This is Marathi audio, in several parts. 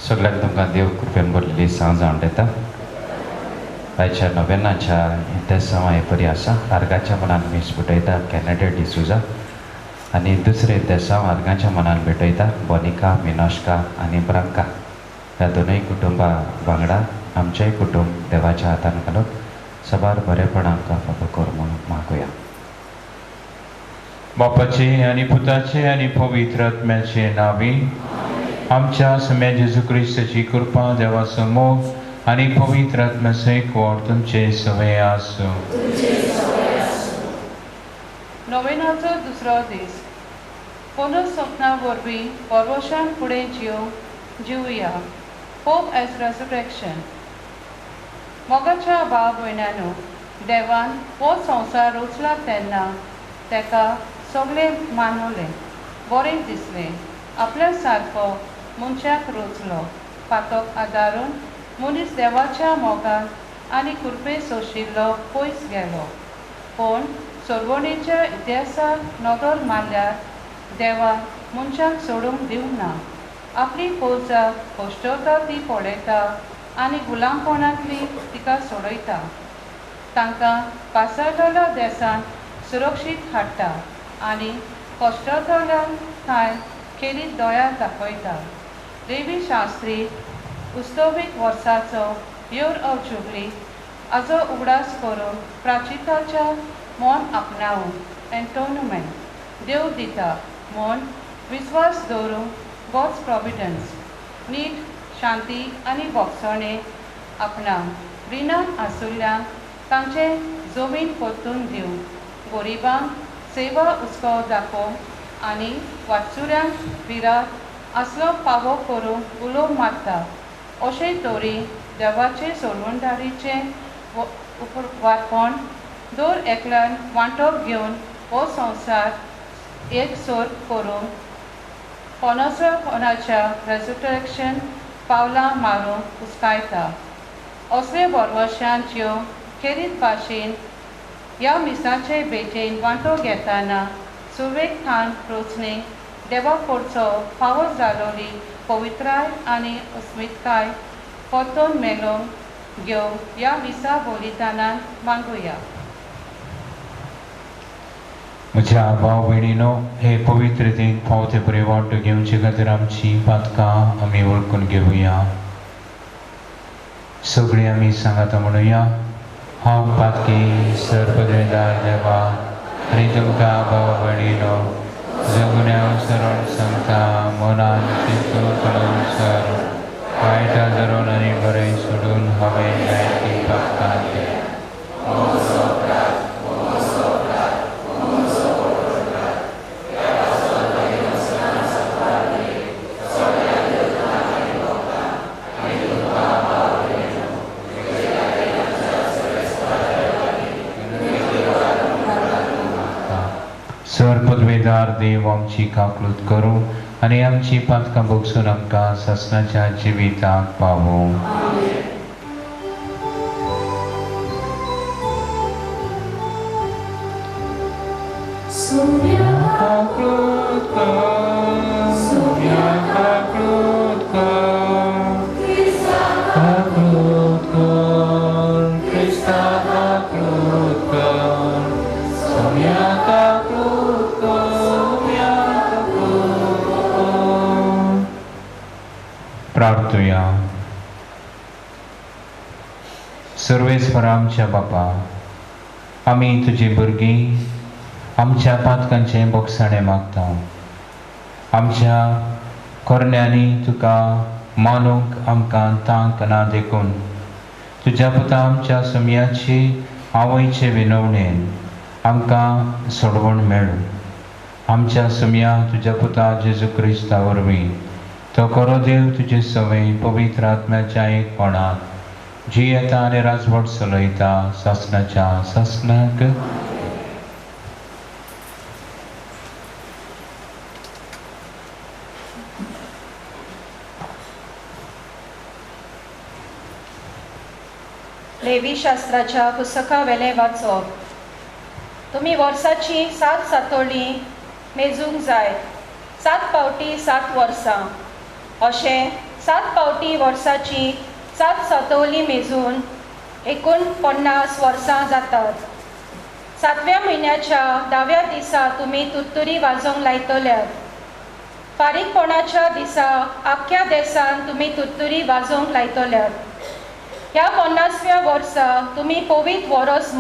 सगळ्यांक तुमकां देव कृपेन भरलेली सांज जावन दिता. आयच्या नव्यानाच्या इंतेसांव हे बरी आसा. आर्गाच्या मनान मीस भेटयता कॅनेडा डिसुजा आनी दुसरे इंतेसांव आर्गाच्या मनान भेटयता बोनिका, मिनोश्का आनी ब्रांका. ह्या दोनूय कुटुंबां वांगडा आमचेय कुटुंब देवाच्या हातान घालून सबार बरेपण आमकां फावो कर म्हणून मागुया. बापाचे आनी पुताचे आनी पवित्र आत्म्याचे नांवी. आमच्या सम्या जेजू क्रिस्ताची कृपा देवाचो मोग आनी पवित्र आत्म्याचो एकवट तुमचे सगळे आसूं. नोवेनाचो दुसरो दीस. पुनर्सपना वरवीं परवशान फुडें जिवया. Hope age resurrection. मोगाच्या भाव भयणांनो, देवान हो संवसार रचला तेन्ना तेका सगळें मानवलें, बरें दिसलें. आपल्या सारको मनशाक रचलो. पातोक आदारून मनीस देवाच्या मोगान आनी कृपे सोशिल्लो पयस गेलो. पूण सोडवणेच्या इतिहासाक नदर मारल्यार देवान मनशाक सोडूंक दिवंक ना. आपली फौजां कश्टता ती पळयता आनी गुलामपणांतली तिका सोडयता. तांकां पासळटल्या देसान सुरक्षीत हाडटा आनी कश्टतल्या थंय खेरीत दोळ्यार दाखयता. लेवी शास्त्री उस्तवीक वर्साचो योर ऑफ जुबली हाचो उगडास करून प्राचिताच्या मोन आपणावून एन्टोनमेंट देव दिता म्हूण विस्वास दवरूंक गॉड्स प्रॉविडन्स नीट शांती आनी बोगसणे आपणावंक रिणान आसुल्ल्यांक तांचे जमीन परतून दिवंक गरिबांक सेवा उस्को दाखोवंक आनी वाटसुऱ्यांक विरात आसलो फावो करूंक उलो मारता. अशे तोरी देवाचे सोडवणदारीचे वारपण दर एकल्यान वांटो घेवन हो संवसार एकसोर करून पणसाच्या रेजरेक्शन पावलां मारूंक उस्कायता. असले बरवशान ज्यो खेरीत भाशेन ह्या मिसाचे बेटेन वांटो घेतना सुरवेक थान रचणे देवा कडचो फावो जालोली पवित्राय आनी अस्मिताय परतून मेळोवंक घेवंक ह्या मिसा बोलिदानान मागुया. म्हज्या भाव भयणीनो, हे पवित्रतेक फावते बरे वांटो घेवचे खातीर आमची पातकां आमी वळखून घेवया. सगळीं आमी सांगाता म्हणुया. हांव पातकी सरपदवेदार देवा आनी तुमकां भाव भयणीनो जगण्यां सरळ सांगता मनान चिंतून कळून सर वायटा धरून आनी बरें सोडून हांवें जायतीं पातकां केलीं. सर पदवेदार देव आमची काकलूत करूं आनी आमची पातकां भोगसून आमकां ससनाच्या जिविताक पावूं. प्रार्थुया. सर्वेस्वर आमच्या बापा, आमी तुजी भुरगीं आमच्या पातकांचें भोगसाणें मागता. आमच्या कोरण्यांनी तुका मानूंक आमकां तांक ना देखून तुज्या पुता आमच्या सम्याची आवयचे विनवणेन आमकां सोडवण मेळ्ळी. आमच्या सम्या तुज्या पुता जेजू क्रिस्ता वरवीं तो खरो देव तुजे सवय पवित्र आत्म्याच्या एकपणांत जी येता आनी राजवट चलयता ससनाच्या ससनाक. लेवी शास्त्राच्या पुस्तका वेले वाचप. तुम्ही वर्साची 7 सातोळी मेजूंक जाय. 7 पावटी 7 वर्सां अशें 7 पावटी वर्साची 7 सतवली मेजून 49 वर्सां जातात. 7व्या म्हयन्याच्या 10व्या दिसा तुमी तुत्तुरी वाजोवंक लायतल्यात. फारीकपणाच्या दिसा आख्ख्या देशान तुमी तुत्तुरी वाजोवंक लायतल्यात. ह्या 50व्या वर्सा तुमी पवित्र वरस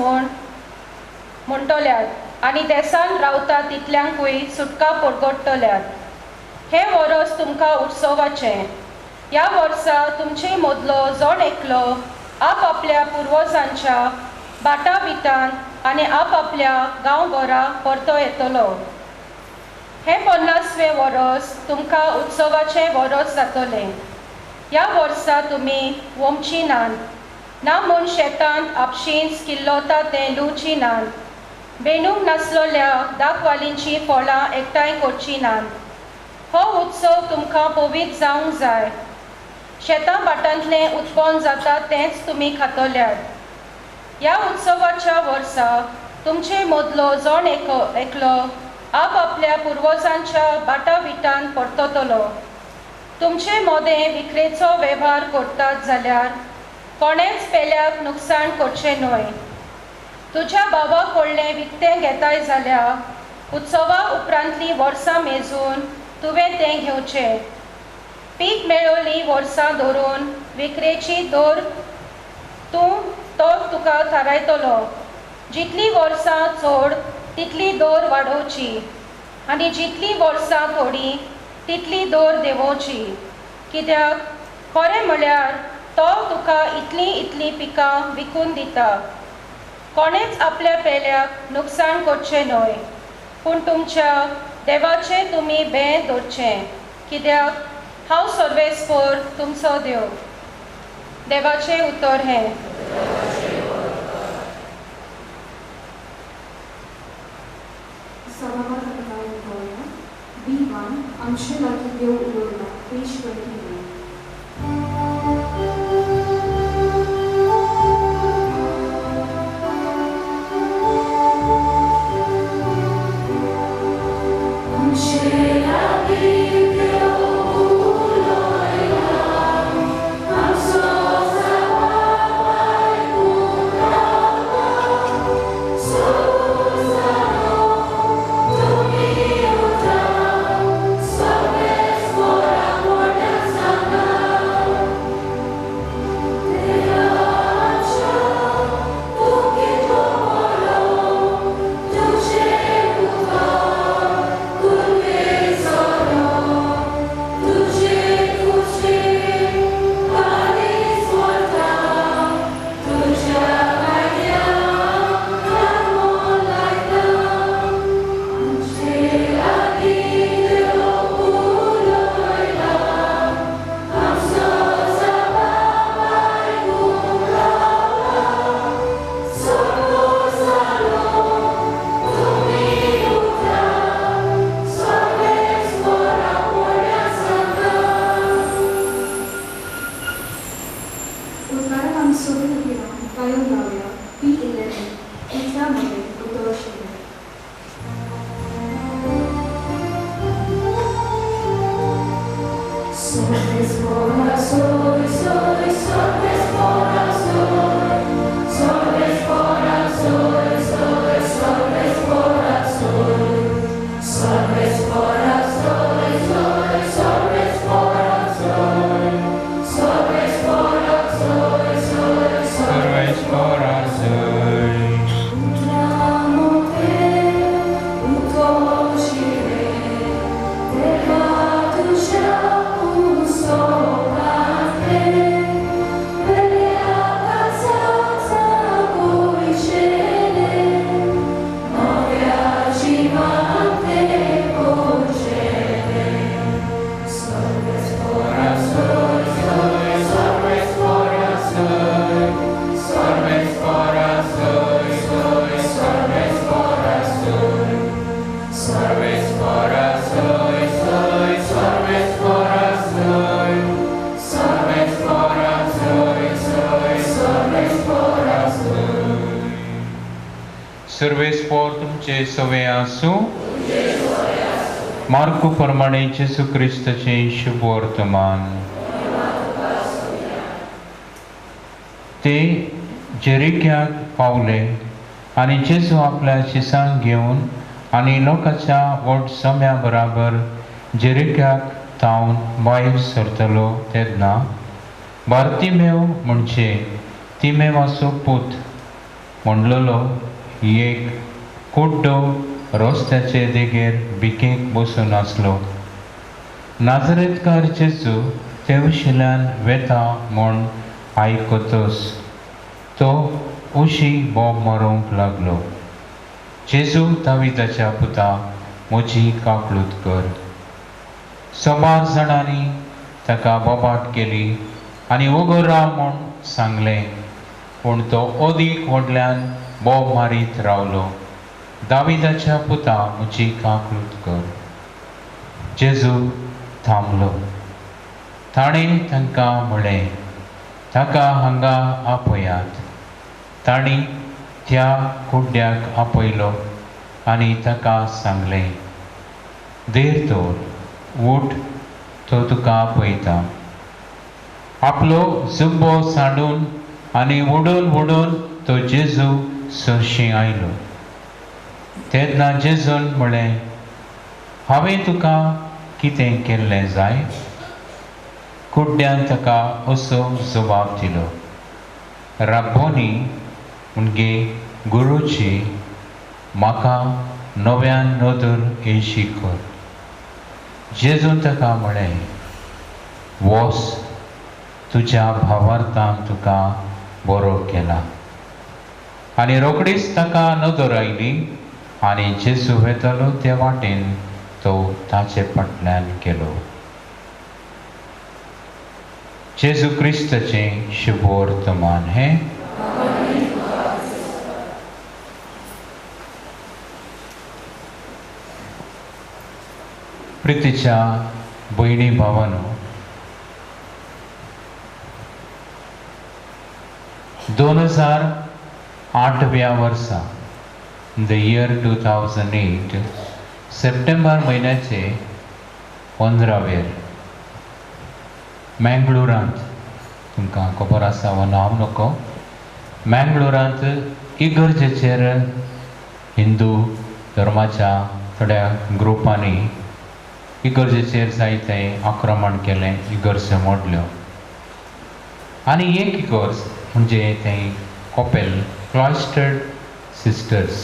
म्हणटल्यात आनी देशान रावता तितल्यांकूय सुटका परगडटल्यात. हे वरस तुमकां उत्सवाचें. ह्या वर्सा तुमचे मदलो जण एकलो आपल्या पुर्वजांच्या बाटा विटान आनी आपल्या गांवघरा परतो येतलो. हे 50वें वरस तुमकां उत्सवाचें वरस जातलें. ह्या वर्सा तुमी वोमची ना म्हूण शेतांत आपशींच किल्लोता तें लुवची नात. बेणूक नासलोल्या दाखवालींची फळां एकठांय करची नात. हो उत्सव तुमकां पवित्र जावंक जाय. शेतां बाटांतलें उत्पन्न जाता तेंच तुमी खातल्यात. ह्या उत्सवाच्या वर्सा तुमचे मदलो जण एकलो आपल्या पुर्वजांच्या बाटा विटान परततलो. तुमचे मोदें विक्रेचो वेव्हार करतात जाल्यार कोणेच पेल्याक नुकसाण करचें न्हय. तुज्या भावा कडलें विकतें घेताय जाल्यार उत्सवा उपरांतलीं वर्सां मेजून तुवें तें घेवचें. पीक मेळोवली वर्सां धरून विक्रेची दर तो तुका थारायतलो. जितली वर्सां चड तितली दर वाडोवची आनी जितली वर्सां थोडी तितली दर देंवोवची. कित्याक खरें म्हळ्यार तो तुका इतली पिकां विकून दिता. कोणेच आपल्या पेल्याक नुकसाण करचें न्हय, पूण तुमच्या देवाचें तुमी भें दवरचें. कित्याक हांव सर्वेस्पर तुमचो देव. देवाचें उतर हें. सभागात आपण बघूया. B1 अंशलाकी देव उडवला पेज 21. सर्वेस्पोर तुमचे सवे आसूं. मार्क प्रमाणे जेजू क्रिस्ताचे शुभ वर्तमान. ते जेरिक्याक पावले आनी जेजू आपल्या शिसांक घेवन आनी लोकांच्या व्हड सोम्या बराबर जेरिक्याक थावन भायर सरतलो तेन्ना बार्तिमेव म्हणजे तिमेवाचो पूत म्हणलेलो एक कुड्डो रस्त्याचे देगेर भिकेक बसून आसलो. नाजरेतकार जेजू ते वशिल्यान वेता म्हूण आयकतच तो उशी बोब मारूंक लागलो. जेजू दाविदाच्या पुता म्हजी काकळूत कर. सोबार जाणांनी ताका बोबाट केली आनी उगो राव म्हूण सांगलें, पूण तो ओदीक व्हडल्यान बोब मारीत रावलो. दाविदाच्या पुता म्हजी काकळूत कर. जेजू थांबलो. ताणें तांकां म्हळें, ताका हांगा आपयात. तांणी त्या कुड्ड्याक आपयलो आनी ताका सांगलें, देर दवर, उठ, तो तुका आपयता. आपलो जुब्बो सांडून आनी उडोवन उडोवन तो जेजू सरशी आयलो. तेन्ना जेजून म्हळें, हांवें तुका कितें केल्लें जाय? कुड्ड्यान ताका असो जबाब दिलो, राब्बोनी म्हणजे गुरुची, म्हाका नव्यान नदर हें शिकय. जेजून ताका म्हळें, वच, तुज्या भावार्थान तुका बरो केला. आनी रोखडीच ताका नदर आयली आनी जेजू वेतलो ते वाटेन तो ताचे फाटल्यान गेलो. जेजू क्रिस्ताचें शुभ वर्तमान हें. प्रितीच्या भयणी भावानो, 2008व्या वर्सा द इयर 2008 सप्टेंबर म्हयन्याचे 15वेर मँगलोरांत, तुमकां खबर आसा वा ना हांव नको, मँगलोरांत इगर्जेचेर हिंदू धर्माच्या थोड्या ग्रुपांनी इगर्जेचेर जायतें आक्रमण केलें, इगर्ज्यो मोडल्यो. आनी एक इगर्ज म्हणजे तें कॉपेल क्लॉइस्टर्ड सिस्टर्स.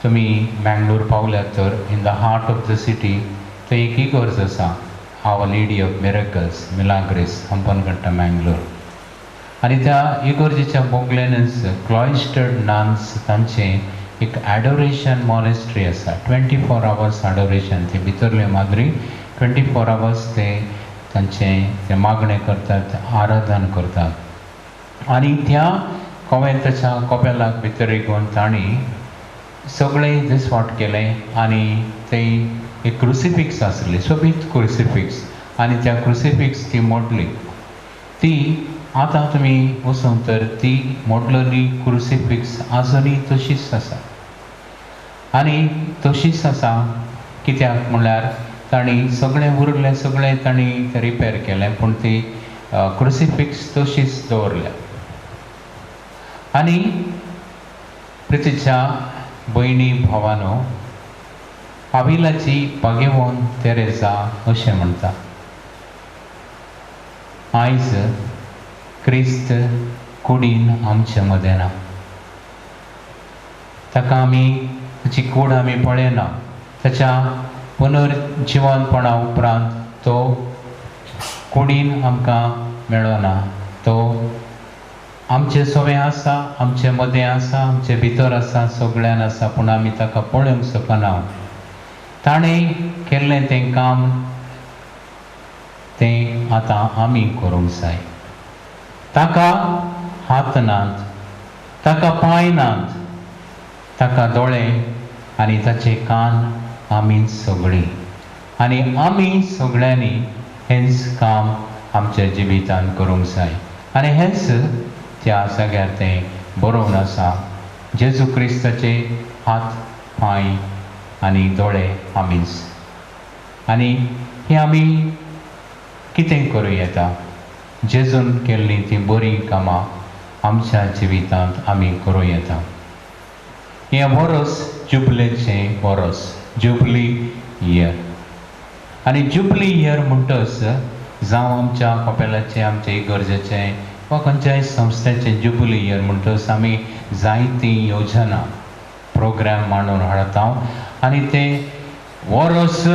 तुमी मँगलोर पावल्यात तर in the heart of the city थंय एक इगर्ज आसा, our lady of miracles, Milagres, Hampankatta, Mangalore. आनी त्या इगर्जेच्या बोगलेनच क्लॉइस्टर्ड नान्स तांचें एक एडोरेशन मॉनेस्ट्री आसा. 24 hours एडोरेशन. ते भितरले माद्री 24 hours ते तांचें मागणें करतात, आराधन करतात. आनी त्या कॉवेंताच्या कॉपेलाक भितर घेवन तांणी सगळें दिसवाट केलें आनी थंय एक क्रुसिफिक्स आसली, सोबीत क्रुसिफिक्स, आनी त्या क्रुसिफिक्स ती मोडली. ती आतां तुमी वचून तर ती मोडलेली क्रुसिफिक्स आजुनूय तशीच आसा. आनी तशीच आसा कित्याक म्हणल्यार तांणी सगळें उरलें सगळें तांणी रिपेर केलें, पूण ती क्रुसिफिक्स तशीच दवरल्या. आनी प्रितीच्या भयणी भावानो, आविलाची बागेवोन तेरेसा अशें म्हणटा, आयज क्रिस्त कुडीन आमचे मदें ना. ताका आमी, ताची कूड आमी पळयना. ताच्या पुनर्जिवनपणा उपरांत तो कुडीन आमकां मेळना. तो आमचे सवें आसा, आमचे मदें आसा, आमचे भितर आसा, सगळ्यान आसा, पूण आमी ताका पळोवंक शकना. ताणें केल्लें तें काम तें आतां आमी करूंक जाय. ताका हात नात, ताका पांय नात, ताका दोळे आनी ताचे कान आमी सगळीं. आनी आमी सगळ्यांनी हेंच काम आमच्या जिवितान करूंक जाय. आनी हेंच त्या जाग्यार तें बरोवन आसा. जेजू क्रिस्ताचे हात, पांय आनी दोळे आमीच. आनी ही आमी कितें करूं येता? जेजून केल्लीं तीं बरीं कामां आमच्या जिवितांत आमी करूं येता. हें वर्स जुबलेचें वर्स, जुबली इयर. आनी जुबली इयर म्हणटच जावं आमच्या कपेलाचें, आमच्या इगर्जेचें वा खंयच्याय संस्थेचें जुबली इयर म्हणटच आमी जायतीं योजना प्रोग्राम मांडून हाडटा आनी ते वर्स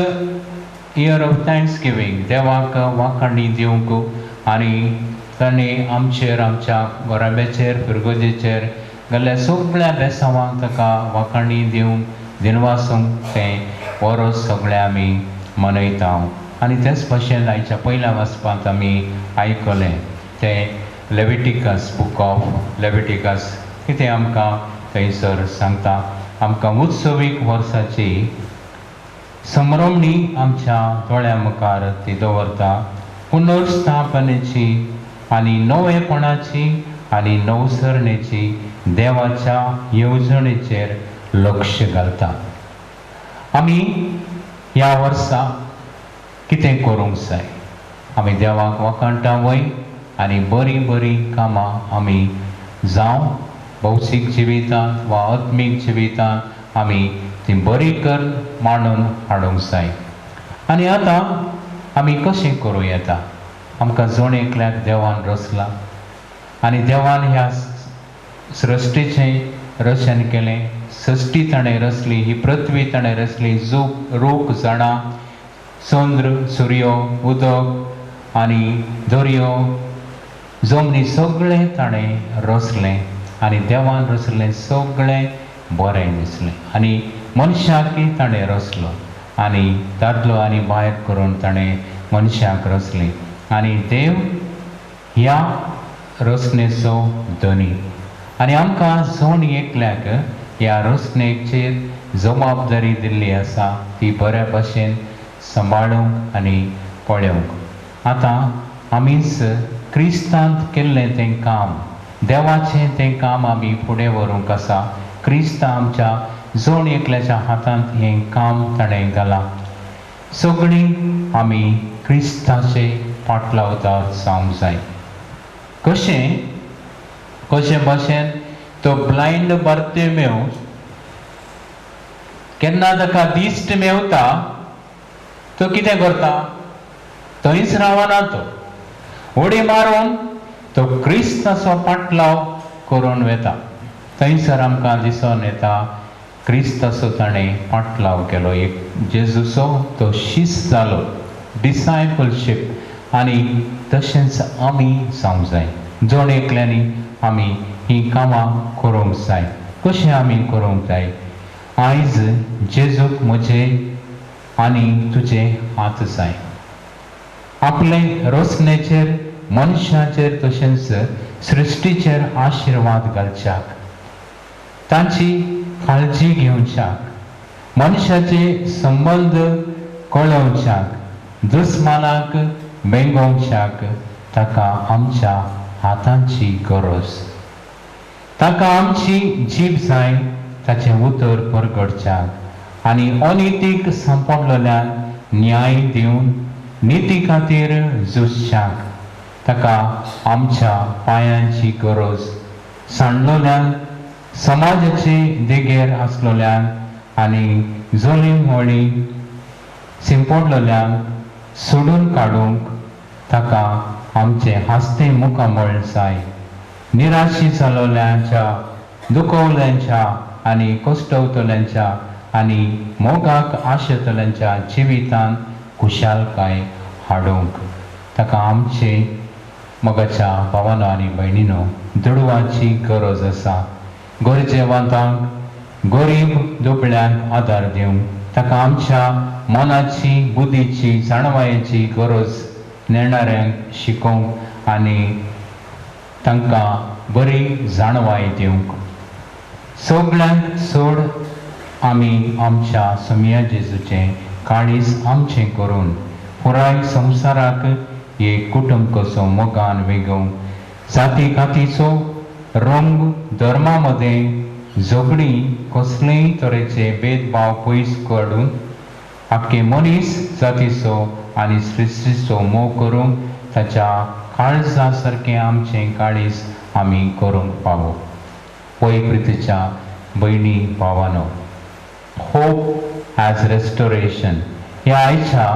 इयर ऑफ थँक्स गिवींग, देवाक वाखाणी दिवंक आनी ताणें आमचेर, आमच्या गोराब्याचेर, फिरगोजेचेर घाल्ल्या सगळ्या बेसांवांक ताका वाखाणी दिवंक, दिनवासूंक तें वर्स सगळें आमी मनयता. आनी तेच भाशेन आयच्या पयल्या वाचपांत आमी आयकलें तें लेविटिकस, बूक ऑफ लेविटिकस कितें आमकां थंयसर सांगता. आमकां उत्सवीक वर्साची संभ्रमणी आमच्या दोळ्या मुखार ती दवरता. पुनर्स्थापनेची आनी नवेपणाची आनी नवसरणेची देवाच्या येवजणेचेर लक्ष घालता. आमी ह्या वर्सा कितें करूंक जाय? आमी देवाक वखणटा वय आनी बरीं बरीं कामां आमी जावं भौशीक जिवितांत वा आत्मीक जिवितांत आमी ती बरी कर मांडून हाडूंक जाय. आनी आतां आमी कशें करूं येता? आमकां जण एकल्याक देवान रचला आनी देवान ह्या सृश्टीचें रचन केलें. सृश्टी ताणें रचली, ही पृथ्वी ताणें रचली, रूख झाडां, चंद्र, सूर्य, उदक आनी दर्यो, जमनी सगळें ताणें रचलें आनी देवान रचलें सगळें बरें दिसलें. आनी मनशाकय ताणें रचलो आनी दादलो आनी बायल करून ताणें मनशाक रचलें. आनी देव ह्या रचनेचो धनी आनी आमकां जण एकल्याक ह्या रचनेचेर जबाबदारी दिल्ली आसा ती बऱ्या भाशेन सांबाळूंक आनी पळोवंक. आतां आमीच क्रिस्तांत केल्लें तें काम, देवाचें तें काम आमी फुडें व्हरूंक आसा. क्रिस्त आमच्या जण एकल्याच्या हातांत हें काम ताणें घालां. सगळीं आमी क्रिस्ताचे फाटलावदार जावंक जाय. कशे भाशेन तो ब्लायंड बार्तिमेव केन्ना ताका दिश्ट मेवता तो कितें करता? थंयच रावना, तो उडी मारून तो क्रिस्ताचो फाटलाव करून वेता. थंयसर आमकां दिसून येता क्रिस्ताचो ताणें फाटलाव केलो. एक जेजूचो तो शिस्त जालो, डिसायपलशीप. आनी तशेंच आमी जावंक जाय. जण एकल्यांनी आमी हीं कामां करूंक जाय. कशें आमी करूंक जाय? आयज जेजूक म्हजे आनी तुजे हात जाय. आपले रचनेचेर, मनशाचेर तशेंच सृश्टीचेर आशिर्वाद घालच्याक, तांची काळजी घेवच्याक, मनशाचे संबंध कळोवच्याक, दुस्मानाक बेंगोवच्याक ताका आमच्या हातांची गरज. ताका आमची जीब जाय ताचें उतर परगडच्याक आनी अनितीक सांपडलेल्यांक न्याय दिवन निती खातीर झुजच्याक. ताका आमच्या पांयांची गरज. सांडलोल्यांक, समाजाचे देगेर आसलोल्यांक आनी जोलीमोळी शिंपडलेल्यांक सोडून काडूंक ताका आमचें हास्तें मुखामळ जाय. निराशी जालोल्यांच्या, दुखवल्यांच्या आनी कश्टवतल्यांच्या आनी मोगाक आशेतल्यांच्या जिवितांत खुशालकाय हाडूंक ताका आमचे मोगाच्या भावांनो आनी भयणींनो दुडवाची गरज आसा. गरजेवंतांक, गरीब दुबळ्यांक आदार दिवंक ताका आमच्या मनाची, बुद्धीची, जाणवायेची गरज. नेणाऱ्यांक शिकोवंक आनी तांकां बरी जाणवाय दिवंक. सगळ्यांक चड आमी आमच्या समिया जेजूचें काळीज आमचें करून पुराय संवसाराक एक कुटुंब कसो मोगान वेगोवंक, जाती कातीचो रंग, धर्मा मदें झगडीं, कसलेय तरेचे भेदभाव पयस काडून आख्खे मनीस जातीचो आनी सृश्टीचो मोग करूंक ताच्या काळजा सारकें आमचें काळीज आमी करूंक पावो. पळय प्रितीच्या भयणी भावानो, होप ॲज रेस्टोरेशन ह्या आयच्या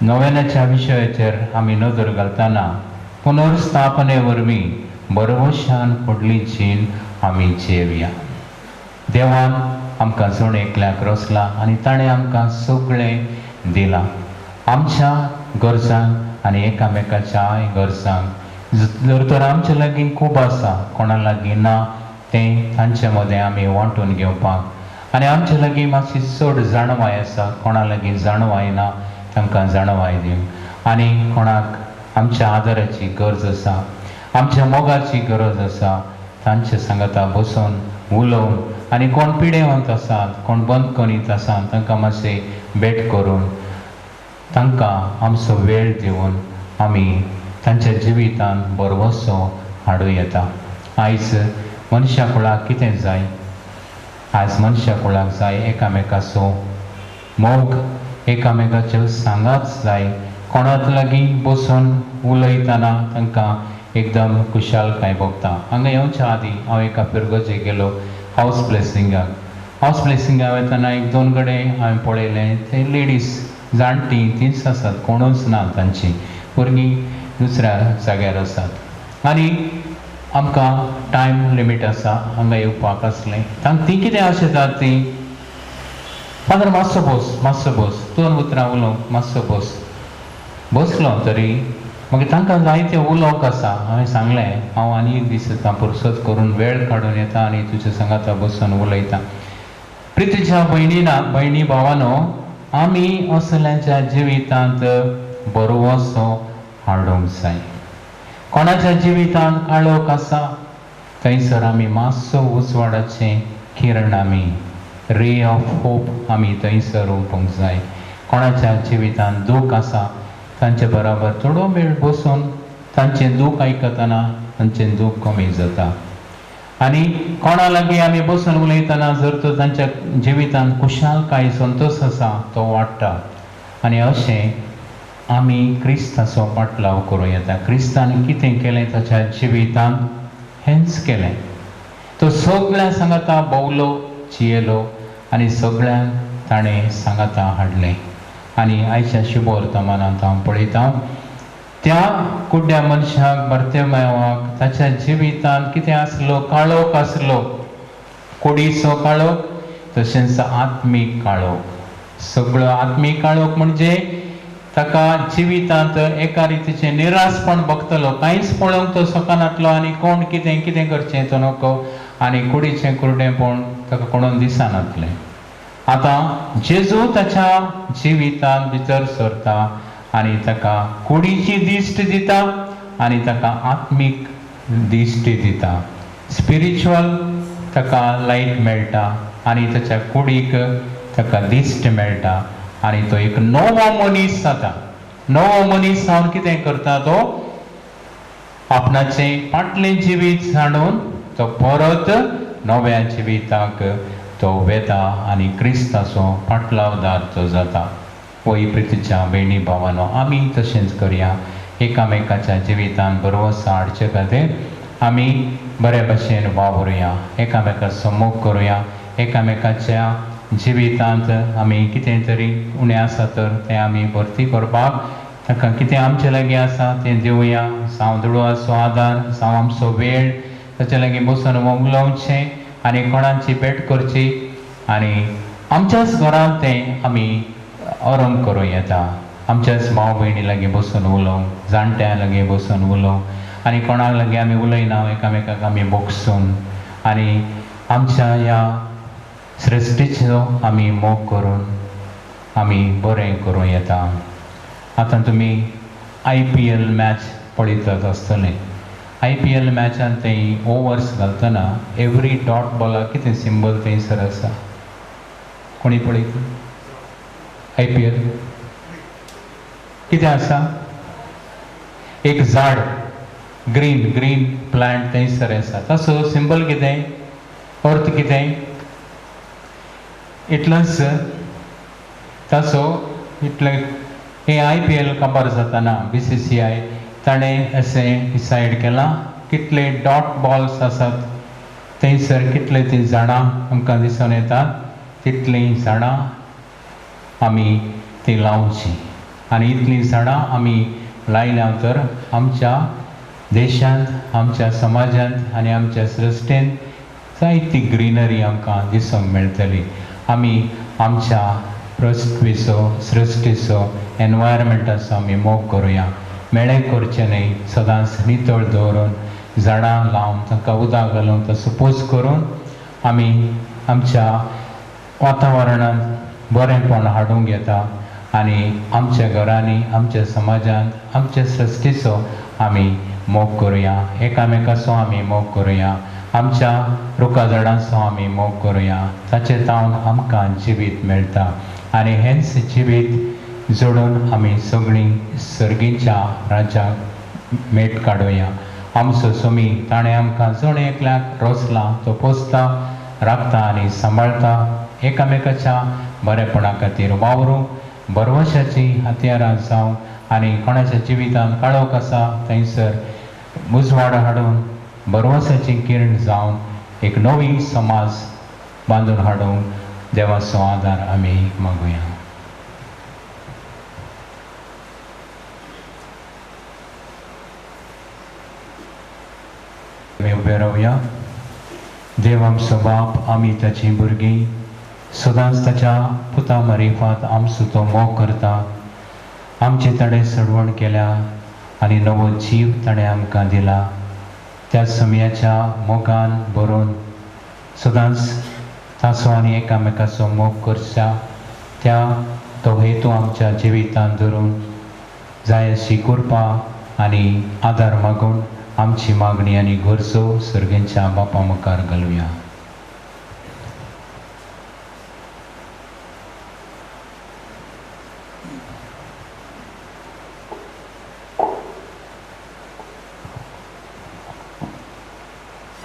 नव्यानाच्या विशयाचेर आमी नदर घालतना पुनर्स्थापने वरवीं बरवशान फुडली जीण आमी जेवया. देवान आमकां जण एकल्याक रचला आनी ताणें आमकां सगळें दिलां. आमच्या गरजांक आनी एकामेकाच्या गरजांक जर तर आमचे लागीं खूब आसा, कोणा लागीं ना तें तांचे मदें आमी वांटून घेवपाक, आनी आमचे लागीं मातशी चड जाणवाय आसा, कोणा लागीं जाणवाय ना तांकां जाणवाय दिवंक, आनी कोणाक आमच्या आदाराची गरज आसा, आमच्या मोगाची गरज आसा, तांचे सांगाता बसून उलोवन, आनी कोण पिडेवंत आसात, कोण बंद करीत आसात तांकां मातशें भेट करून तांकां आमचो वेळ दिवन आमी तांच्या जिवितांत बरवसो हाडूं येता. आयज मनशा कुळाक कितें जाय? आज मनशा कुळाक जाय एकामेकाचो मोग, एकामेकाच्यो सांगात जाय. कोणाक लागीं बसून उलयतना तांकां एकदम खुशालकाय भोगता. हांगा येवच्या आदीं हांव एका पिरगोजे गेलो हावस ब्लेसिंगाक. हावस ब्लेसिंगाक वयतना एक दोन कडेन हांवें पळयलें, ते लेडीज जाणटी तीच आसात, कोणूच ना तांची, भुरगीं दुसऱ्या जाग्यार आसात. आनी आमकां टायम लिमीट आसा हांगा येवपाक आसलें. ती कितें आशेतात ती पांदर मातसो बस दोन उतरां उलोवंक मातसो बसलो तरी मागीर तांकां जायतें उलोवंक आसा. हांवें सांगलें हांव आनी एक दीस येता, फुरसत करून वेळ काडून येता आनी तुज्या सांगाता बसून उलयता. प्रितीच्या भयणी भावानो, आमी असल्यांच्या जिवितांत बरवसो हाडूंक जाय. कोणाच्या जिवितांत काळोख आसा थंयसर आमी मातसो उजवाडाचें किरण आमी रे ऑफ होप आमी थंयसर ओपूंक जाय. कोणाच्या जिवितांत दूख आसा तांचे बरोबर थोडो वेळ बसून तांचें दूख आयकतना तांचें दूख कमी जाता. आनी कोणा लागीं आमी बसून उलयतना जर तर तांच्या जिवितांत खुशालकाय संतोश आसा तो वाडटा. आनी अशें आमी क्रिस्ताचो पाटलाव करूं येता. क्रिस्तान कितें केलें ताच्या जिवितांत हेंच केलें. तो सगळ्या सांगाता भोवलो जियेलो आनी सगळ्यांक ताणें सांगाता हाडलें. आनी आयच्या शुभ वर्तमानांत हांव पळयता त्या कुड्ड्या मनशाक बार्तिमेवाक ताच्या जिवितांत कितें आसलो, काळोख आसलो, कुडीचो काळोख, तशेंच आत्मीक काळोख. सगळो आत्मीक काळोख म्हणजे ताका जिवितांत एका रितीचें निरासपण भोगतलो, कांयच पळोवंक तो सकानातलो आनी कोण कितें करचें तो नको, आनी कुडीचें कुर्डेपण ताका कोणून दिसनातलें. आतां जेजू ताच्या जिवितांत भितर सरता आनी ताका कुडीची दिश्ट दिता आनी ताका आत्मीक दिश्ट दिता. स्पिरिच्युअल ताका लायट मेळटा आनी ताच्या कुडीक ताका दिश्ट मेळटा आनी तो एक नवो मनीस जाता. नवो मनीस जावन कितें करता, तो आपणाचें फाटलें जिवीत हाडून तो परत नव्या जिविताक तो वेता आनी क्रिस्ताचो पाटलावदार तो जाता. पळय प्रितीच्या भयणी भावानो, आमी तशेंच करया. एकामेकाच्या जिवितांत बरवसा हाडचे खातीर आमी बरे भशेन वावरुया, एकामेकाचो मोग करुया, एकामेकाच्या जिवितांत आमी कितें तरी उणें आसा तर तें आमी भरती करपाक ताका कितें आमचे लागीं आसा तें दिवया. जावं दुडवाचो आदार, जावं आमचो वेळ, ताचे लागीं बसून उलोवचें आनी कोणाची भेट करची आनी आमच्याच घरांत तें आमी आरंभ करूं येता. आमच्याच भाव भयणी लागीं बसून उलोवंक, जाणट्यां लागीं बसून उलोवंक आनी कोणाक लागीं आमी उलयना एकामेकाक आमी बोगसून आनी आमच्या ह्या सृश्टीचो आमी मोग करून आमी बरें करूं येता. आतां तुमी IPL मॅच पळयतात आसतलें. IPL मॅचान तें ओवर्स घालतना एवरी डॉट बॉलाक कितें सिंबल थंयसर आसा? कोणी पळयता? IPL कितें आसा? एक झाड, ग्रीन प्लांट थंयसर आसा. ताचो सिंबल कितें? अर्थ कितें? इतलोच ताचो इतले हे IPL काबार जाताना BCCI ताणें अशें डिसायड केलां कितले डॉट बॉल्स आसात थंयसर कितले ती झाडां आमकां दिसून येतात तितलीं झाडां आमी ती लावची आनी इतलीं झाडां आमी लायल्या तर आमच्या देशांत आमच्या समाजांत आनी आमच्या सृश्टेंत जायती ग्रीनरी आमकां दिसूंक मेळटली. आमी आमच्या पृथ्वीचो सृश्टीचो एनवायरमेंटाचो आमी मोग करुया. मेळे करचे न्हय, सदांच नितळ दवरून झाडां लावन तांकां उदक घालून तो सपोज करून आमी आमच्या वातावरणांत बरेंपण हाडूंक येता आनी आमच्या घरांनी आमच्या समाजांत आमच्या सृश्टीचो आमी मोग करुया. एकामेकाचो आमी मोग करुया. आमच्या रुखा झाडांचो आमी मोग करुया. ताचे तावन आमकां जिवीत मेळटा आनी हेंच जिवीत जोडून आमी सगळीं सर्गीच्या राज्याक मेट काडुया. आमचो सुमी ताणें आमकां जण एकल्याक रोचला तो पोसता, राखता आनी सांबाळता. एकामेकाच्या बरेपणा खातीर वावरूंक बरवशाची हत्यारां जावं आनी कोणाच्या जिवितांत काळोख आसा थंयसर उजवाड हाडून बरवसाची किरण जावन एक नवी समाज बांदून हाडूंक देवाचो आदार आमी मागुया. आमी उबे रावया. देव आमचो बाप, आमी ताची भुरगीं, सदांच ताच्या पुता मारिफांत आमचो तो मोग करता. आमचे ताणें सडवण केल्या आनी नवो जीव ताणें आमकां दिला. त्या समयाच्या मोगान बरोवन सदांच ताचो आनी एकामेकाचो मोग करच्या त्या तो हेतू आमच्या जिवितांत धरून जाय अशी कृपा आनी आदार मागून आमची मागणी आनी गरजो सर्गेंच्या बापा मुखार घालुया.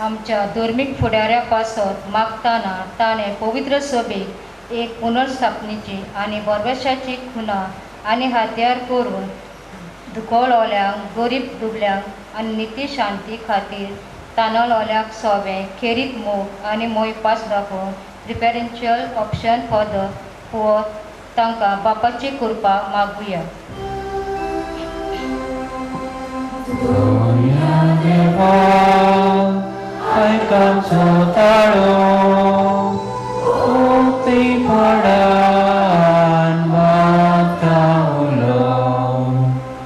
आमच्या धर्मीक फुडाऱ्या पासत मागताना ताणें पवित्र सभेक एक पुनर्स्थापनेची आनी बरवशाची खुना आनी हात्यार करून दुखवलोल्यांक, गरीब दुबल्यांक आनी निती शांती खातीर तांदळोल्यांक सोबें खेरीत मोग आनी मोय पास दाखोवन प्रिफरेन्शियल ऑप्शन फॉर द पुअर तांकां बापाची कृपा मागुया.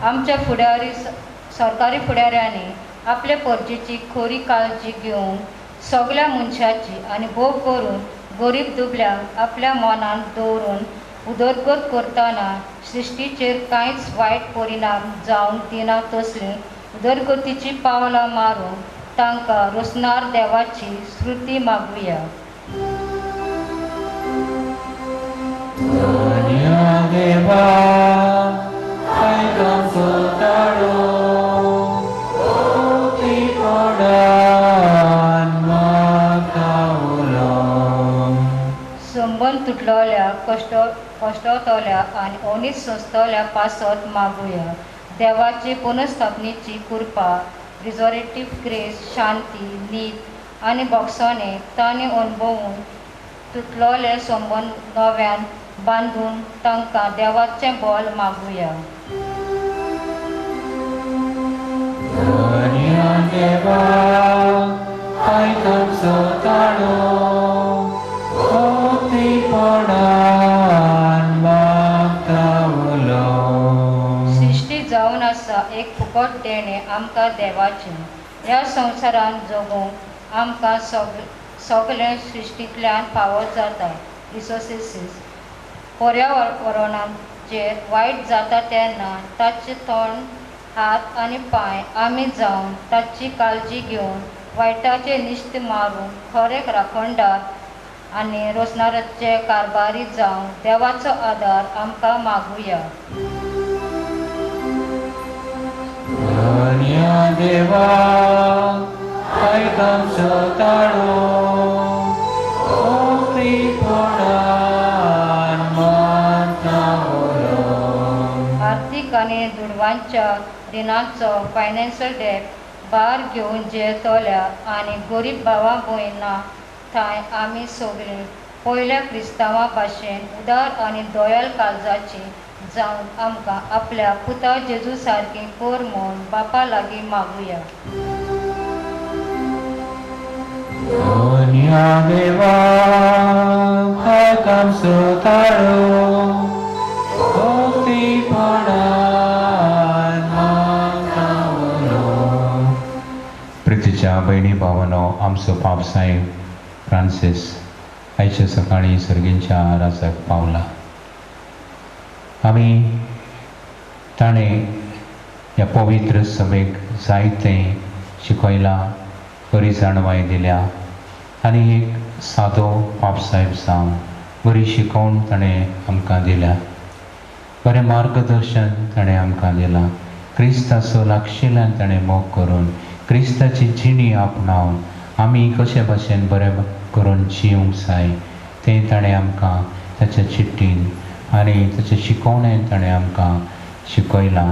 आमच्या फुडारी सरकारी फुडाऱ्यांनी आपल्या परजेची खरी काळजी घेवन सगळ्या मनशाची आनी भोग करून गरीब दुबल्यांक आपल्या मनांत दवरून उदरगत करतना सृश्टीचेर कांयच वायट परिणाम जावंक दिना तसली उदरगतीची पावलां मारून तांकां रोसनार देवाची स्तुती मागुया. संबंध तुटलोल्या कश्टतोल्या आनी अनीत सोंसतोल्या पासत मागुया. देवाची पुनर्स्थापनेची कृपा, रिजोरेटिव्ह ग्रेस, शांती, नीत आनी बोगसणे तांणी अणभवून तुटलोले संबंद नव्यान बांदून तांकां देवाचें बोल मागुया. सृष्टी जावन आसा एक फुकट देणें आमकां देवाचें. ह्या संवसारांत जगूंक आमकां सगळें सृश्टींतल्यान फावो जाता. रिसोर्सीस पर्यावरणाचेर वायट जाता तेन्ना ताचें तोंड, हात आनी पांय आमी जावन ताची काळजी घेवन वायटाचे निश्त मारून खरें राखणदार आनी रोसणाराचे कारभारी जावन देवाचो आदार आमकां मागुया. आर्थीक आनी दुडवांच्या दिनांचो फायनान्शियल डेप भार घेवन जे तोल्या आनी गरीब भावां भयणां थंय आमी सगळीं पयल्या क्रिस्तांवां भाशेन उदार आनी दोयाल काळजाची जावन आमकां आपल्या पुता जेजू सारकी कर म्हूण बापा लागीं मागुया. Dunia dewa hakam sutaro Bhakti padan makawalo. प्रितीच्या बहिणी भावानो, आमचो पावसाहेब फ्रांसीस आयच्या सकाळी सर्गींच्या रासाक पावला. आमी ताणें ह्या पवित्र सभेक जायतें शिकयलां, बरी जाणवाय दिल्या आनी एक सादो पापसाहेब जावन बरी शिकोवन ताणें आमकां दिल्या. बरें मार्गदर्शन ताणें आमकां दिलां. क्रिस्ताचो लागशिल्ल्यान ताणें मोग करून क्रिस्ताची जिणी आपणावन आमी कशे भाशेन बरें करून जिवंक जाय तें ताणें आमकां ताच्या चिट्टीन आनी ताच्या शिकोवणेन ताणें आमकां शिकयलां.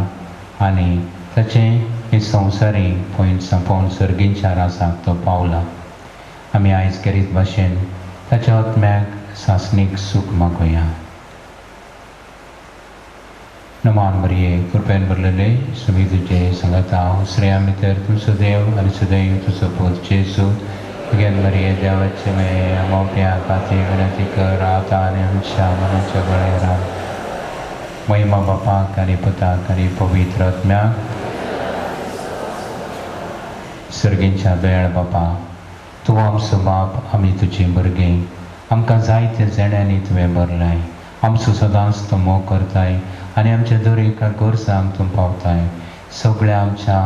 आनी ताचें हे संवसारी पॉयंट सापोवन सर्गींच्या रासाक तो पावला. आमी आयज करीत भाशेन ताच्या आत्म्याक सासणीक सूख मागुया. नमान मरिये, कृपेन भरलेले सुमी तुजे सांगात हांव श्रेया भितर तुमचो देव आनी सदैव तुजो पूत जेजू तुगेन मरिये देवाचे मे मोठ्या खातीर विनंती कर आता आनी आमच्या मनाच्या गळेरान महिमा बापाक आनी पुताक आनी पवित्र आत्म्याक. सर्गींच्या दयाळ बापा, तूं आमचो बाप, आमी तुजी भुरगीं. आमकां जायते जाणांनी तुवें भरलाय. आमचो सदांच तो मोग करताय आनी आमच्या दर एका गरजांक तूं पावताय. सगळ्या आमच्या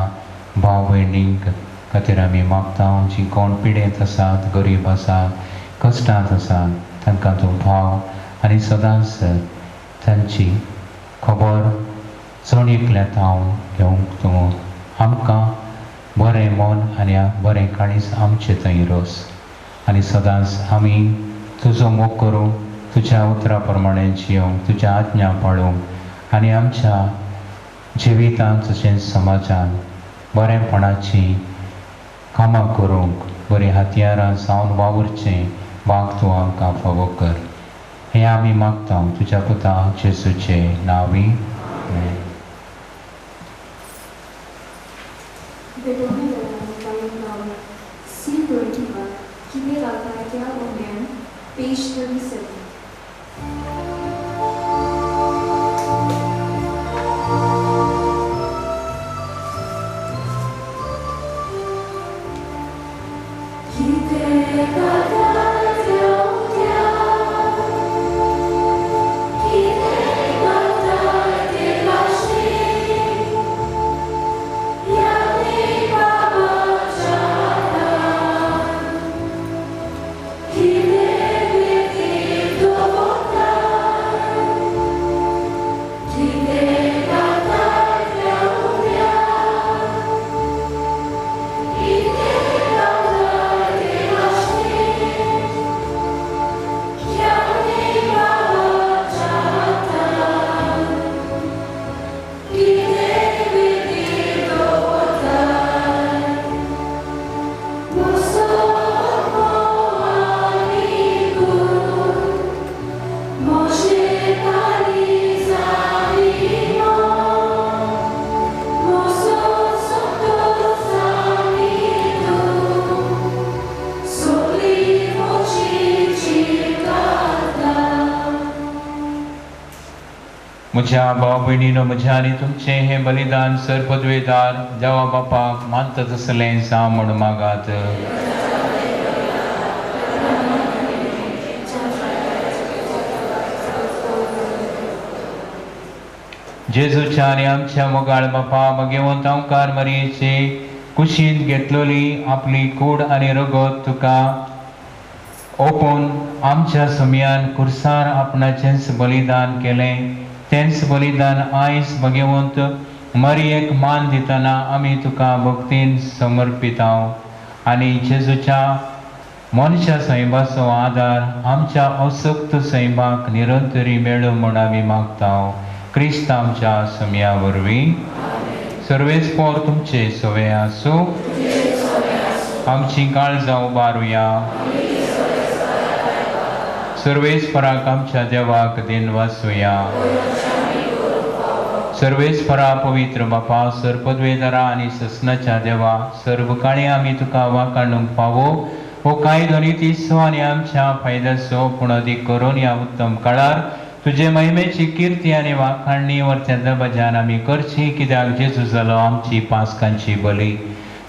भाव भयणींक खातीर आमी मागता, जीं कोण पिडेंत आसात, गरीब आसात, कश्टांत आसात, तांकां तूं भाव आनी सदांच तांची खबर चड एकल्यात हांव घेवंक तूं आमकां बरें मन आनी बरें काळीज आमचें थंय रोस आनी सदांच आमी तुजो मोग करूंक, तुज्या उतरा प्रमाणे जियोंक, तुज्या आज्ञा पाळूंक आनी आमच्या जिवितांत तशेंच समाजान बरेंपणाची कामां करूंक, बरीं हातयारां जावन वावरचें भाग तूं आमकां फावो कर. हें आमी मागता तुज्या पुता जेजूचे नांवी. Bedone dalam kain laut, C21, kita latarnya Omen, page 37. म्हज्या भाव भयणीनो, म्हज्या आनी तुमचें हें बलिदान सरपदवेदार देवा बापाक मानता तसलें जावं म्हूण मागात. जेजूच्या आनी आमच्या मोगाळ बापा भगवंत अवकार मरयेची कुशीन घेतलेली आपली कूड आनी रगत तुका ओपून आमच्या समयान कुर्सार आपणाचेंच बलिदान केलें. तेंच बलिदान आयज भगवंत मरयेक मान दितना आमी तुका भक्तीन समर्पितांव आनी जेजूच्या मनशा सैबाचो आदार आमच्या असक्त सैबाक निरंतरी मेळो म्हूण आमी मागता. क्रिस्त आमच्या समया वरवीं. सर्वेस्पोर तुमचे सवे आसूं आमची काळजां उबारुया सर्वेस्पराक आमच्या देवाक दिन वाचुया सर्वेस्परा पवित्र बापा सर्पद्वेदरा आनी ससनाच्या देवा सर्व काळी आमी तुका वाखाणूंक पावो हो कांय दोनी तिसो आनी आमच्या फायद्याचो पूण अदीक करून ह्या उत्तम काळार तुजे महिमेची कीर्ती आनी वाखाणणी वर्त्यांतल्या बजान आमी करची कित्याक जेजू जालो आमची पासकांची बली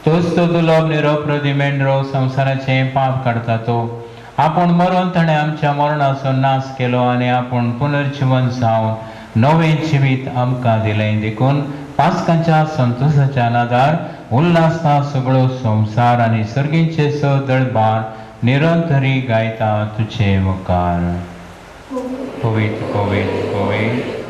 तोच तो दुर्लभ निरोप मेंढरो संसाराचे पाप काडता तो आपण मरून ताणें आमच्या मरणाचो नाश केलो आनी आपण पुनर्जीवन जावन नवें जिवीत आमकां दिलें देखून पासकांच्या संतोशाच्या नादार उल्हासा सगळो संवसार आनी सर्गींचे दळबार निरंतरी गायता तुजे मुखार कोवीत कोवीत कोवीत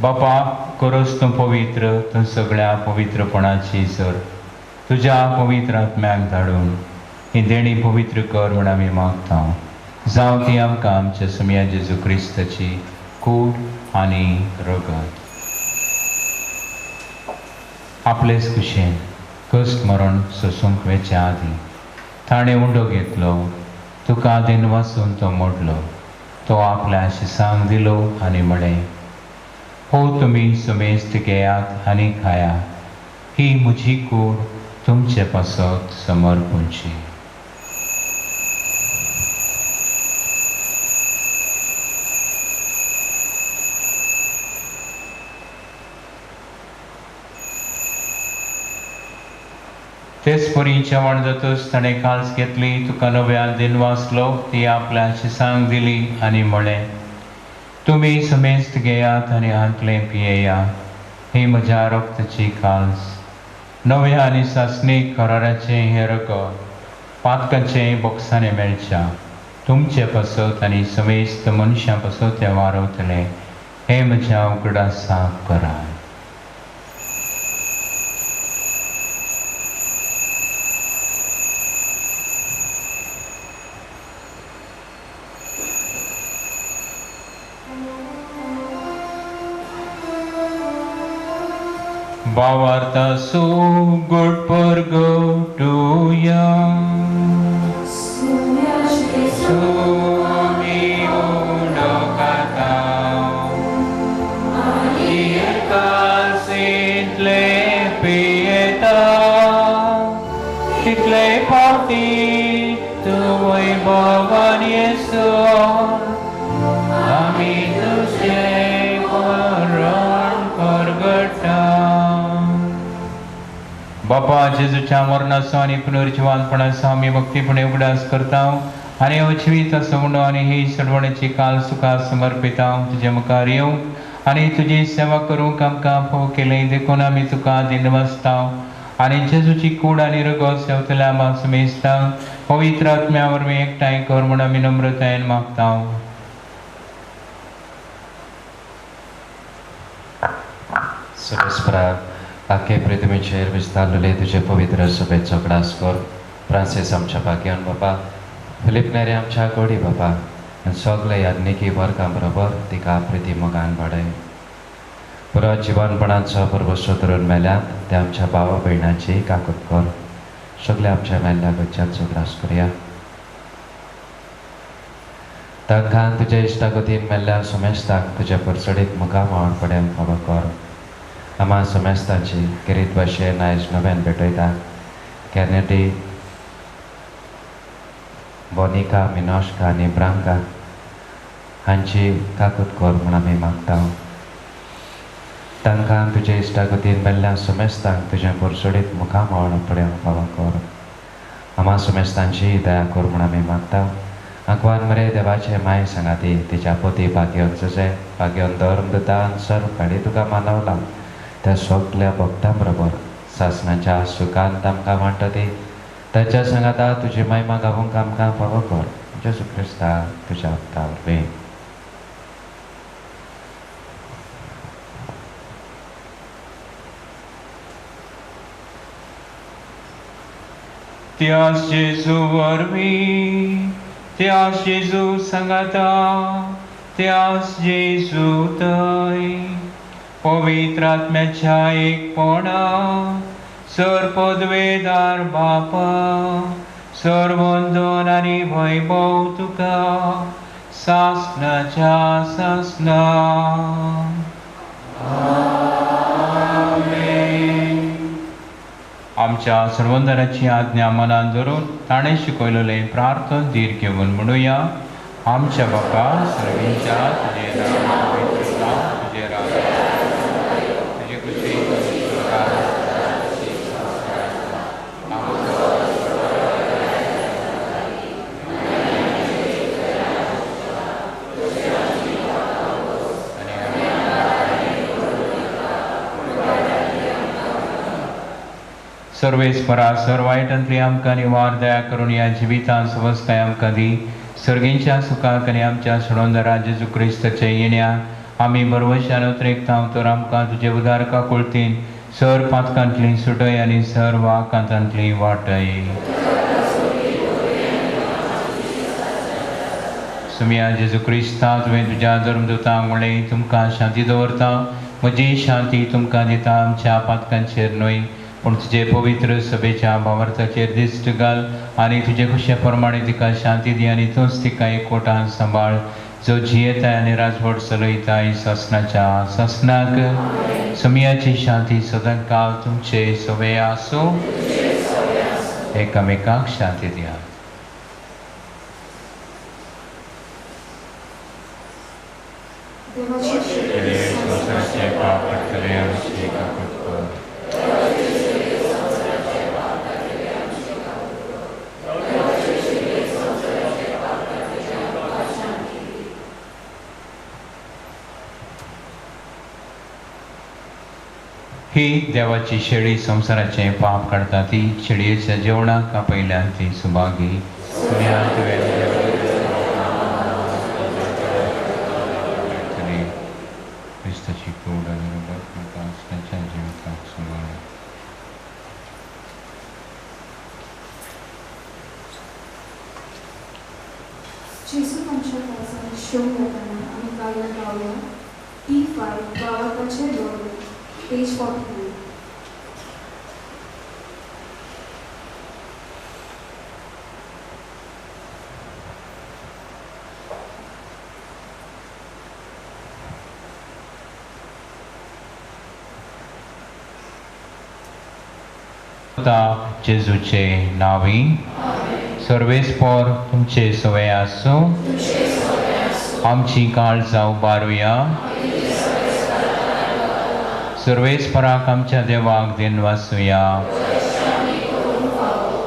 बापा करोस तूं पवित्र तूं सगळ्या पवित्रपणाची सर तुज्या पवित्र आत्म्याक धाडून ही देणी पवित्र कर म्हण आमी मागता जावं ती आमकां आमच्या सुमया जेजू क्रिस्ताची कूड आनी रगत आपलेच कुशेन कश्ट मरण सोसूंक वेच्या आदी ताणें उंडो घेतलो तुका दिन वाचून तो मोडलो तो आपल्या शिसांक दिलो आनी म्हळें हो तुम्ही सुमेस्त घेयात आनी खायात ही म्हजी कूड तुमचे पासत समर्पूंची तेच परी जेवण जातच ताणें काल्स घेतली तुका नव्यान दिन वाचलो ती आपल्या शिसांक दिली आनी म्हळें तुम्ही समेस्त घेयात आनी हातलें पियेया ही म्हज्या रक्ताची काल्स नव्या आनी सासणीक कराराचें हें रगत पातकाचें बोक्सांनी मेळच्या तुमचे पासत आनी समेस्त मनशां पासत तें वारवतलें हें म्हज्या उगडासाक करात Bavarta so good for go to ya. So mi uno kata. Alieka sitle pieta. Title party tu voi bavan yeso. Ami tu se koran korgata. बापा जेजूच्या मरणाचो आनी पुनर्जीवानपणाचो आमी भक्तीपणे उगडास करता आनी अजिवीत असो म्हणून आनी ही सडवण्याची काल सुखार समर्पिता तुजे मुखार येवं आनी तुजी सेवा करूंक आमकां फोव केलें देखून आमी तुका दिन वाचता आनी जेजूची कूड आनी रगत सेवतल्या आमाक समेजता पवित्र आत्म्या वरवीं एकठांय कर म्हूण आमी नम्रतायेन मागता सर्वेस्परा आखे पृथ्वीचेर विस्तारलेले तुजे पवित्र सभेचो ग्रास कर फ्रांसीस आमच्या भाग्यान बापा फिलीप नेरे आमच्या गोडी बापा आनी सगळे याज्ञिकी वर्गां बरोबर तिका प्रिती मोगान वाडय पुरो जिवनपणाचो परवसो धरून मेल्यात ते आमच्या भावा भयणाची काकूत कर सगळे आमच्या मेल्ल्या गच्च्याचो ग्रास करया तांकां तुज्या इश्टागतीन मेल्ल्या समेस्तांक तुज्या परसडीत मुखार मावणपड्यांक फावो कर आमा समेस्तांची किरीत भाशेन आयज नव्यान भेटयता कॅनेडी बोनिका मिनोश्का आनी ब्रांका हांची काकूत कर म्हूण आमी मागता तांकां तुजे इश्टागतीन मेल्ल्या समेस्तांक तुज्या परसडीत मुखार मावणपड्यांक फावो कर आमा समेस्तांची दया कर म्हूण आमी मागता आंकवान मरे देवाचे माय सांगाती तिच्या पोती भाग्योन चुजे भाग्योन धर्म दिता सर्व काडी तुका मानवला त्या सगळ्या भक्तां बरोबर सासणाच्या सुखांत आमकां वांटता ती ताच्या सांगाता तुजी महिमा गावूंक आमकां फावो कर जेजू क्रिस्ता तुज्या भक्ता वरवीं त्यास जेजू वरवीं त्यास जेजू सांगाता त्यास जेजू थंय पवित्र आत्म्याच्या एकपणा सर्पद्वेदार बापा सर्वंदन आनी वैभव तुका सासनाच्या सासना आमच्या सर्वंदराची आज्ञा मनान धरून ताणें शिकयलेलें प्रार्थन धीर घेवन म्हणुया. आमच्या बापा सर्वींच्या तुझे नांव पवित्र जावं, तुझे राज्य येवं, तुजी खुशी सर्वेस्परा सर्वायटांतली आमकां निवार दया करून ह्या जिवितांत सवस्ताय आमकां दी. सर्गींच्या सुखाक आनी आमच्या सडोंदरा जेजू क्रिस्ताचे येण्याक आमी बरवशान उद्रेकता तर आमकां तुजे उदारका कुळतीन सर पातकांतली सुटय आनी सर वाकांतांतली वाटय. सुम्या जेजू क्रिस्ता तुवें तुज्या धर्मदूतांक म्हणलें तुमकां शांती दवरता, म्हजी शांती तुमकां दिता. आमच्या पातकांचेर न्हय पूण तुजे पवित्र सभेच्या भावार्थाचेर दिश्ट घाल आनी तुजे खुशे प्रमाणे तिका शांती दी आनी तूंच तिका एकवटान सांबाळ जो जियेताय आनी राजवट चलयताय ससनाच्या ससनाक. सुमयाची शांती सदांच काळ तुमचे सवे आसूं. एकामेकाक शांती दिया. देवाची संवसाराचे पाप करतले आमची काकूट कर. ही देवाची शेळी संवसाराचे पाप काढता ती शेळयेच्या जेवणाक आपयल्यान ती सुभागी. क्रिस्ताची कूड आनी रगत म्हाका असण्याच्या जिविताक सांबाळ. जेजू आमच्या काळजात शोक येताना आमी गायन गावया. T5 गावाचे लोक पेज 43. जेजूचे नावी सर्वेस्पर तुमचे सवय आसूं. आमची काळजां उबारुया. सर्वेस्पराक आमच्या देवाक दिन वाचुया.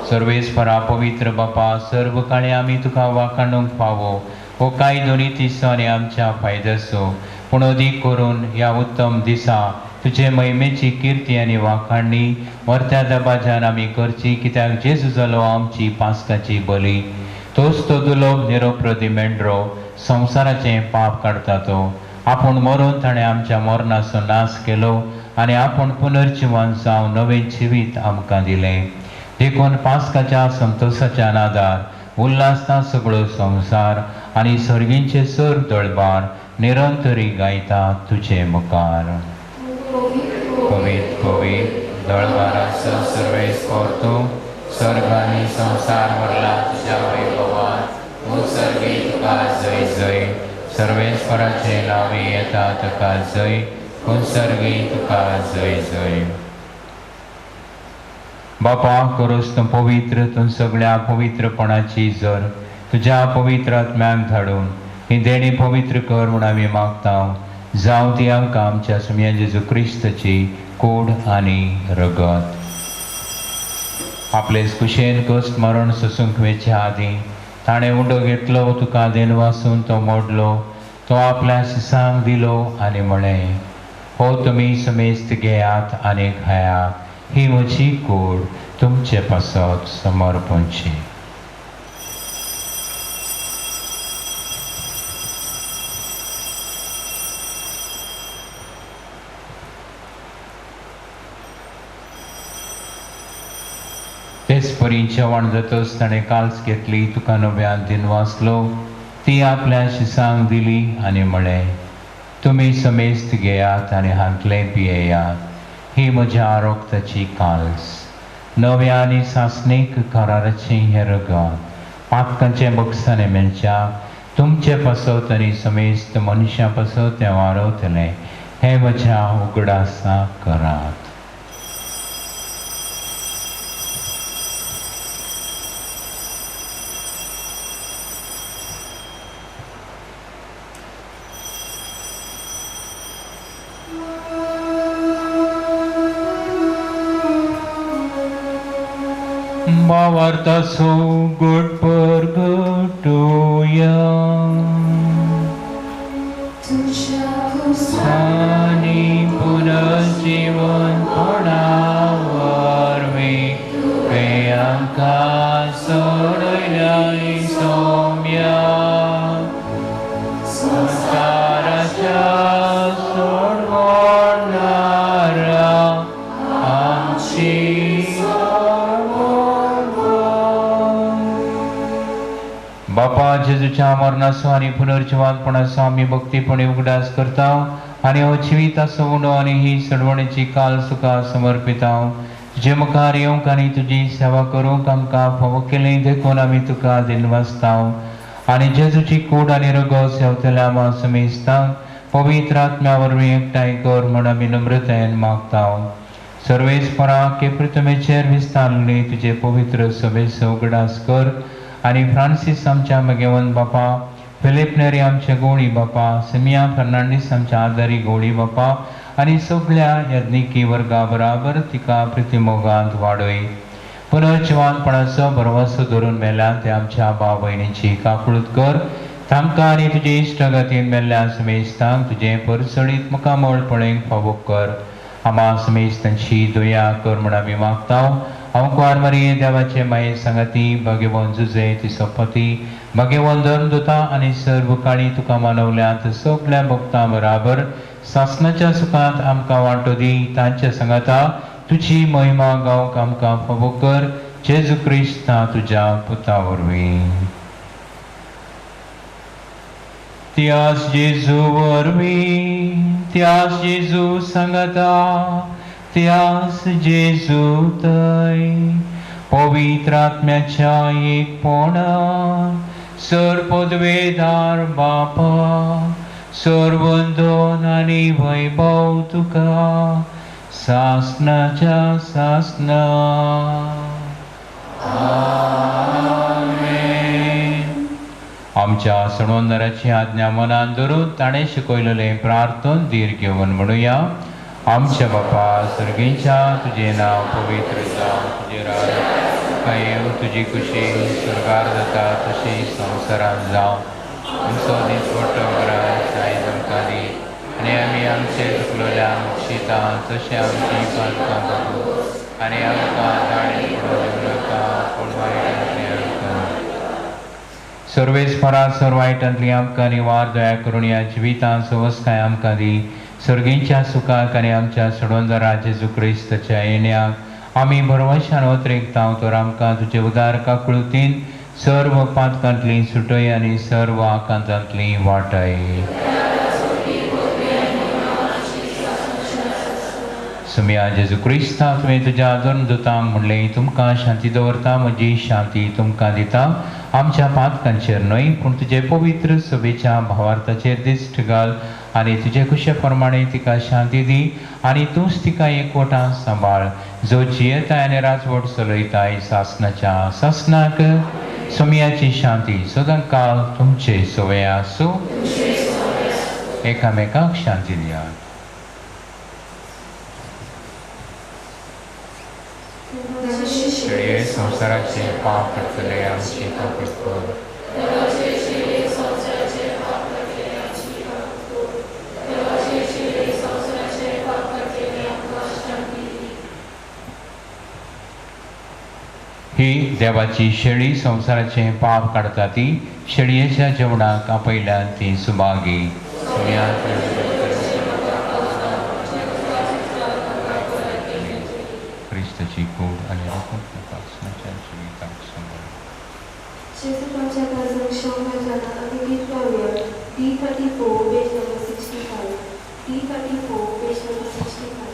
सर्वेस्परा पवित्र बापा सर्व काळी आमी तुका वाखाणूंक फावो हो कांय दोनी दिसांनी आमच्या फायद्याचो पूण अदीक करून ह्या उत्तम दिसा तुजे महिमेची कीर्ती आनी वाखाणणी मरत्या दबाज्यान आमी करची कित्याक जेजू जालो आमची पास्काची बली. तोच तो दुलोभ निरोप्रदी मेंढरो संवसाराचें पाप काडटा तो. आपूण मरून ताणें आमच्या मरणाचो नाश केलो आनी आपूण पुनर्जिवन जावन नवें जिवीत आमकां दिलें. देखून पास्काच्या संतोशाच्या नादार उल्हासता सगळो संवसार आनी सर्गींचे सर दळबार निरंतरी गायता तुजे मुखार. पवित्र पवित्र दळबाराचो सर्वेस्पर तूं सर्ग आनी संवसार भरला तुज्या वैभवान. सर्गी तुका जय जय. सर्वेस्पराचे नावे येता तुका जय. सर्गी तुका जय जय. बापा करोस तूं पवित्र तूं सगळ्या पवित्रपणाची जर तुज्या पवित्र आत्म्याक धाडून ही देणी पवित्र कर म्हूण आमी मागता. जावं ती आमकां आमच्या सुम्या जेजू क्रिस्ताची कूड आनी रगत. आपले कुशेन कश्ट मरण सोसूंक वेच्या आदीं ताणें उडो घेतलो तुका देन वासून तो मोडलो. तो आपल्या शिसांक दिलो आनी म्हळें हो तुमी समेस्त घेयात आनी खायात. ही म्हजी कूड तुमचे पासत समर्पणची. तेच परी जेवण जातच ताणें काल्स घेतली, तुका नव्यान दिन वाचलो, ती आपल्या शिसांक दिली आनी म्हळें, तुमी समेस्त घेयात आनी हातलें पियेयात, ही म्हज्या रोगताची काल्स. नव्या आनी सासणीक कराराचें हें रगत पातकांचे बक्षाने मेलच्या तुमचे पासत आनी समेस्त मनशां पासत तें वाडवतलें, हें म्हज्या उगडासा करात. Bavartasu good purgatoria तुझ्या हुसा Sani punajivan panavar me Peyanka sodayai somya Samsaraja sodvarnara Amchi बापा जेजूच्या मरणाचो आनी पुनर्जिवानपणाचो आमी भक्तीपणे उगडास करता आनी अजिविताचो उणो आनी ही सडवणेची काल तुका समर्पिता. तुजे मुखार येवंक आनी तुजी सेवा करूंक आमकां फावो केलें देखून आमी तुका दिनवासता आनी जेजूची कूड आनी रगत सेवतल्या आमा समेस्तांक पवित्र आत्म्या वरवीं एकठांय कर म्हण आमी नम्रतायेन मागता. सर्वेस्परा के पृथ्वेचेर विस्तारली तुजे पवित्र सभेचो उगडास कर आनी फ्रांसीस आमच्या मगेवन बापा, फिलिप नेरी आमचे गवळी बापा, सिमिया फर्नांडीस आमच्या आदारी गवळी बापा आनी सगळ्या यज्ञिकी वर्गा बराबर तिका प्रतिमोगांत वाडय. पुनर्जिवानपणाचो भरवसो धरून मेल्या ते आमच्या भाव भयणीची काकूळट कर. तांकां आनी तुजे इश्टगतीन मेल्ल्या समेस्तांक तुजें परसडीत मुखामोळपणेक फावो कर. आमा समेस्तांची दया कर म्हण आमी मागता. अंकुआर मरिये देवाचे माये संगती, भगवान जुजे तिचो पती, भगवान धर्मदूता आनी सर्व काळी तुका मानवल्यात सगळ्या भक्तां बराबर सासणाच्या सुखांत आमकां वांटो दी. तांच्या संगता तुजी महिमा गावंक आमकां फावो कर. जेजू क्रिस्ता तुज्या पुता वरवीं. त्यास जेजू वरवीं, त्यास जेजू संगता, त्यास जेजू थंय पवित्र आत्म्याच्या एकपणान सर्वपदवेदार बापा, सर्वंदोन आनी वैभव तुका सासणाच्या सासना. आमेन. आमच्या सणोंदराची आज्ञा मनान धरून ताणें शिकयलेलें प्रार्थन धीर घेवन म्हणुया. आमच्या बापा सर्गेच्या तुझे नाव पवित्र जावं, तुझे राज येव, तुजी कुशी स्वर्गार जाता तशी संवसारांत जावं. आमचो दिसपट्टो वरात आयज आमकां दी आनी आमी आमचे चुकलोल्यांक शिता तशें आमची पातकां बगू आनी आमकां दाळी पडूं नाका पूण वायटांतली आमकां. सर्वेस्परा सर्वायटांतली आमकां निवार दया करून ह्या जिवितांत सवस्काय आमकां दी. सर्गींच्या सुखाक आनी आमच्या सडोंदरा जेजू क्रिस्ताच्या येण्याक आमी भरवशान वतरेकता. तर आमकां तुजे उदार काकूळटीन सर्व पातकांतली सुटय आनी सर्व आकांतांतली वाटय. सुम्या जेजू क्रिस्ता तुवें तुज्या धर्मदूतांक म्हणलें, तुमकां शांती दवरता, म्हजी शांती तुमकां दिता. आमच्या पातकांचेर न्हय पूण तुजे पवित्र सभेच्या भावार्थाचेर दिश्ट घाल आनी तुजे कुशे प्रमाणे तिका शांती दी आनी तूंच तिका एकवटान सांबाळ. जो जियेताय आनी राजवट चलयताय सासणाच्या सासनाक सुम्याची शांती सदां काल तुमचे सवय आसूं. एकामेकाक शांती दियात. शेळये संवसाराचे पाप करतले आमची काकूट कर. ही देवाची शेळी संवसाराचे पाप काडटा ती शेळयेच्या जेवणाक आपयल्यान ती सुभागी. क्रिस्ताची कूड आनी जेसू तुमच्या कर्जाक शोभा जाता आमी गीत गावया D34 page number 65 D34 page number 65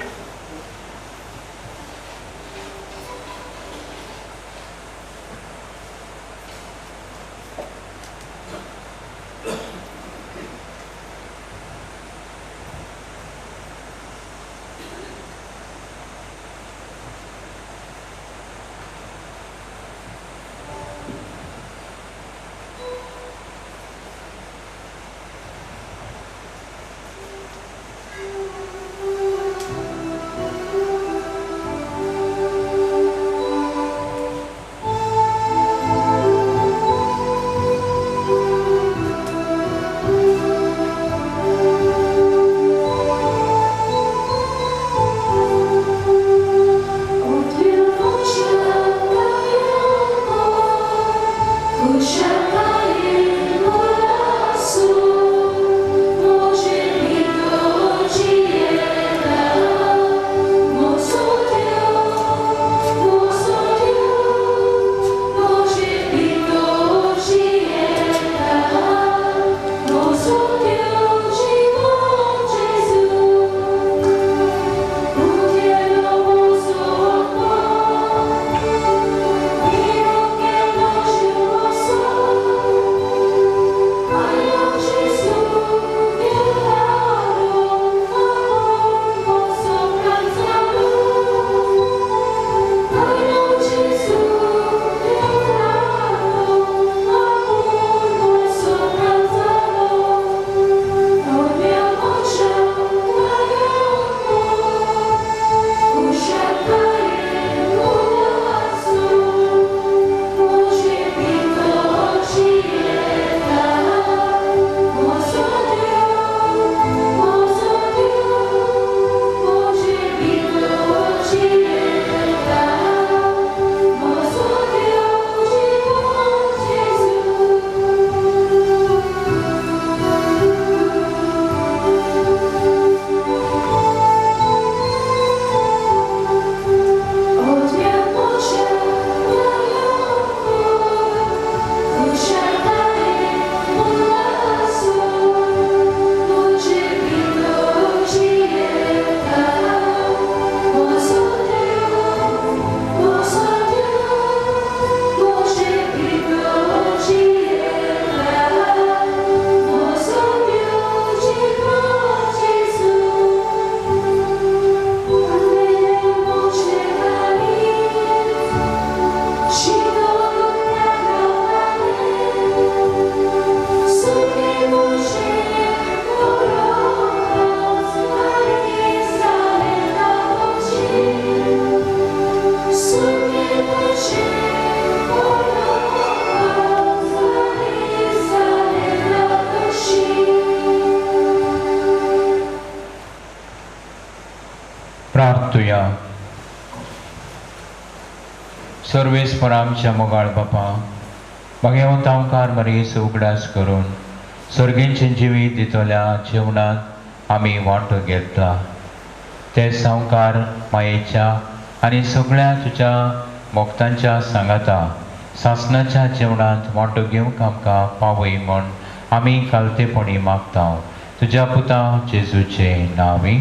प्रार्थुया. सर्वेस्पर आमच्या मोगाळ बापा, भगवंत ओंकार मरीस उगडास करून सर्गींचे जिवीत दितल्या जेवणात आमी वांटो घेतला. ते संवकार मायेच्या आनी सगळ्या तुज्या भक्तांच्या सांगाता सासणाच्या जेवणात वांटो घेवंक आमकां पावय म्हण आमी कालतेपणी मागता. तुज्या पुता जेजूचे नांवी.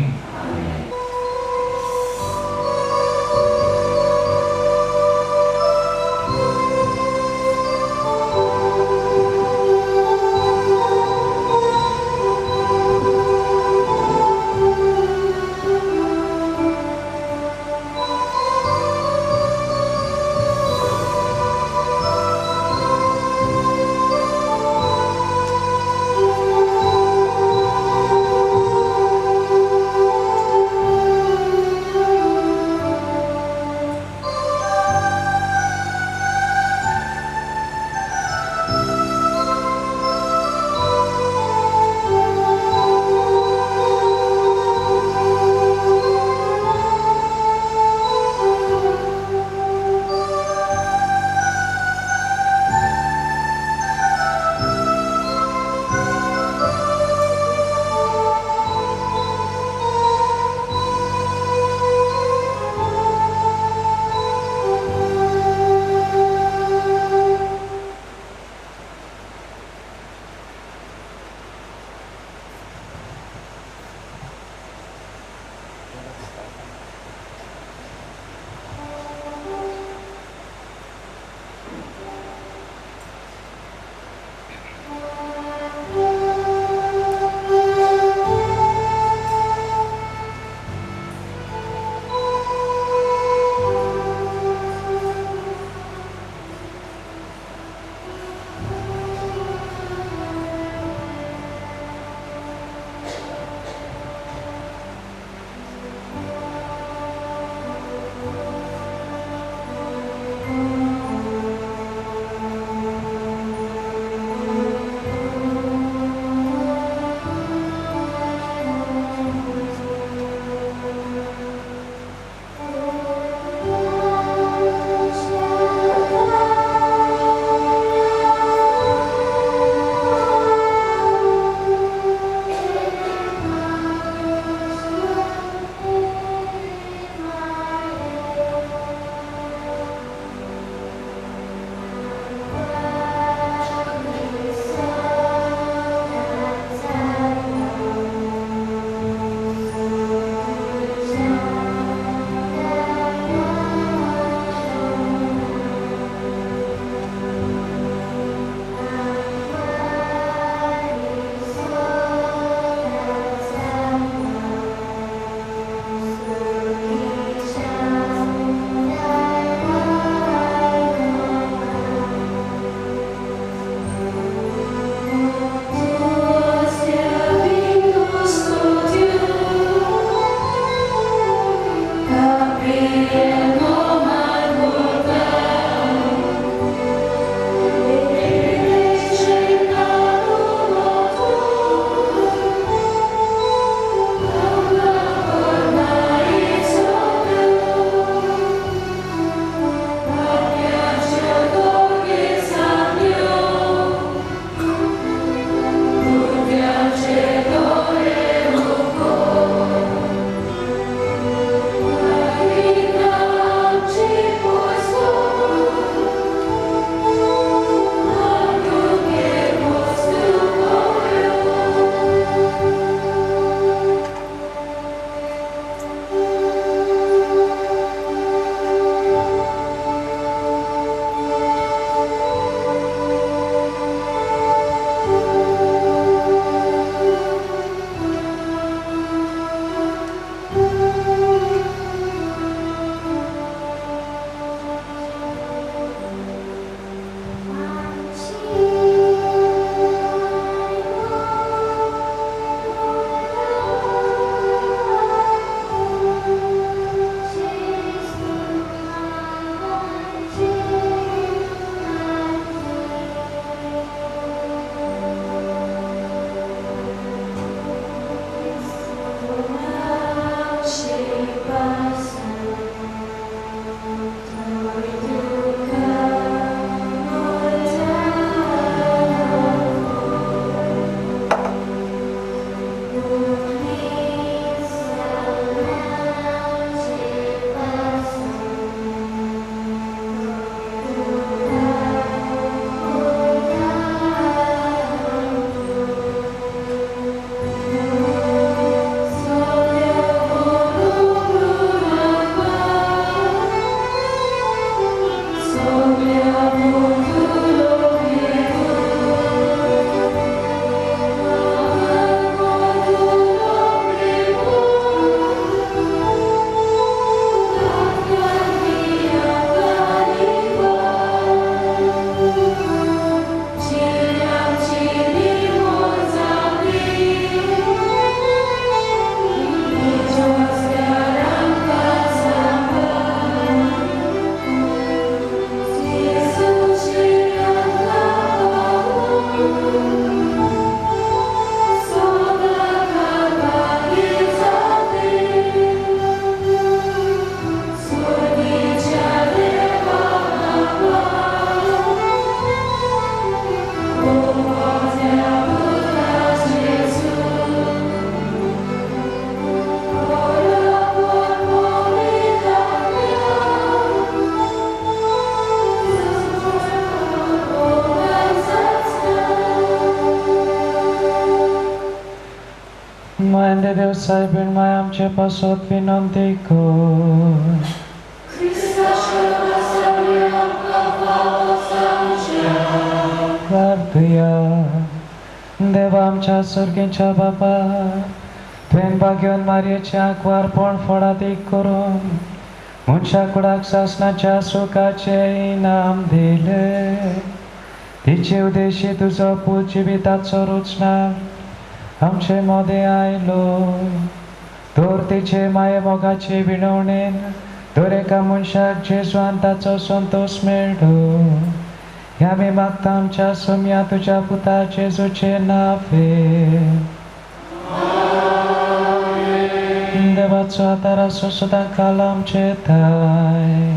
साहेबीण माय आमचे पासत विनंती कर. प्रार्थया. देवा आमच्या सर्गीच्या बापा, तुवें भाग्यवन मारयेचें आंकवारपण फळादीक करून मनशा कुडाक सासणाच्या सुखाचे इनाम दिले. तिचे उद्देशी तुजो पूत जिविताचो रुचणार आमचे मोदे आयलो. तर तिचे माये मोगाचे विणवणेन दर एका मनशाक जेजवान ताचो संतोष मेळ्ळो. ह्या आमी मागता आमच्या सोम्या तुज्या पुता जेजूचे नावे. देवाचो आदार आसूं सदां काल आमचे थाय.